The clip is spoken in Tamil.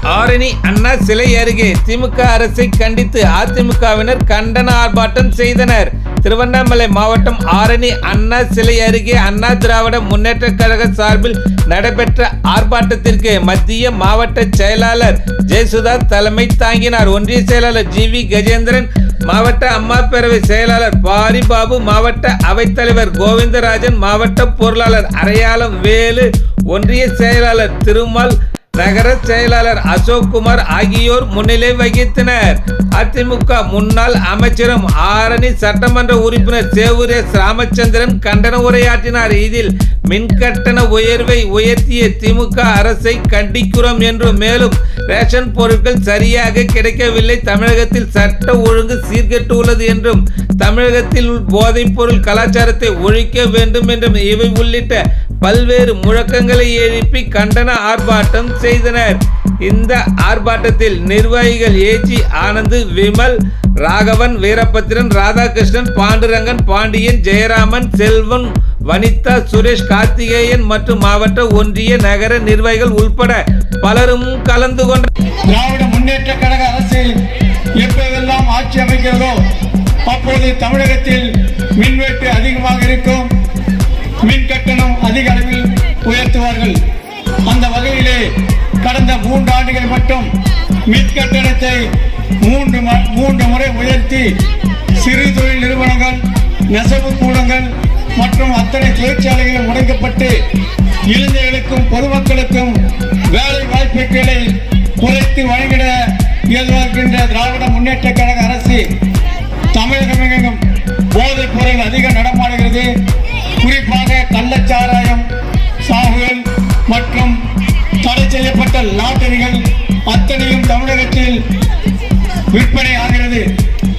ஆரணி அண்ணா சிலை அருகே திமுக அரசை கண்டித்து அதிமுகவினர் கண்டன ஆர்ப்பாட்டம் செய்தனர். திருவண்ணாமலை மாவட்டம் ஆரணி அண்ணா சிலை அருகே அண்ணா திராவிட முன்னேற்ற கழக சார்பில் நடைபெற்ற ஆர்ப்பாட்டத்திற்கு மத்திய மாவட்ட செயலாளர் ஜெயசுதா தலைமை தாங்கினார். ஒன்றிய செயலாளர் ஜி.வி. கஜேந்திரன், மாவட்ட அம்மா பேரவை செயலாளர் பாரிபாபு, மாவட்ட அவைத்தலைவர் கோவிந்தராஜன், மாவட்ட பொருளாளர் அரையாளம் வேலு, ஒன்றிய செயலாளர் திருமால், நகர செயலாளர் அசோக்குமார் ஆகியோர் முன்னிலை வகித்தனர். அதிமுக முன்னாள் அமைச்சரும் ஆரணி சட்டமன்ற உறுப்பினர் சேவூர் எஸ். ராமச்சந்திரன் கண்டன உரையாற்றினார். இதில் மின்கட்டண உயர்வை உயர்த்திய திமுக அரசை கண்டிக்கிறோம் என்றும், மேலும் ரேஷன் பொருட்கள் சரியாக கிடைக்கவில்லை, தமிழகத்தில் சட்ட ஒழுங்கு சீர்கெட்டு உள்ளது என்றும், தமிழகத்தில் போதைப் பொருள் கலாச்சாரத்தை ஒழிக்க வேண்டும் என்றும் இவை உள்ளிட்ட பல்வேறு முழக்கங்களை எழுப்பி கண்டன ஆர்ப்பாட்டம் செய்தனர். இந்த ஆர்ப்பாட்டத்தில் நிர்வாகிகள் ஏஜி ஆனந்த், விமல், ராகவன், வீரபத்திரன், ராதாகிருஷ்ணன், பாண்டுரங்கன், பாண்டியன், ஜெயராமன், செல்வன், வனிதா, சுரேஷ், கார்த்திகேயன் மற்றும் மாவட்ட ஒன்றிய நகர நிர்வாகிகள் உள்பட பலரும் கலந்து கொண்டனர். திராவிட முன்னேற்ற கழக அரசு எப்போதெல்லாம் ஆட்சி அமைக்கிறதோ அப்போது தமிழகத்தில் மின்வெட்டு அதிகமாக இருக்கும், மின் கட்டணம் அதிக அளவில் உயர்த்துவார்கள். அந்த வகையிலே கடந்த 3 ஆண்டுகள் மட்டும் மின் கட்டணத்தை 3 முறை உயர்த்தி சிறு தொழில் நிறுவனங்கள், நெசவு கூடங்கள் மற்றும் அத்தனை தொழிற்சாலைகளும் முடக்கப்பட்டு இளைஞர்களுக்கும் பொதுமக்களுக்கும் வேலை வாய்ப்புகளை குறைத்து வழங்கிட எதிர்பார்க்கின்ற திராவிட முன்னேற்ற கழக அரசு தமிழகம் போதைப் பொருள் அதிக நடமாடுகிறது. குறிப்பாக கள்ளச்சாராயம், சாகுகள் மற்றும் தடை செய்யப்பட்ட லாட்டரிகள் அத்தனையும் தமிழகத்தில் விற்பனை ஆகிறது.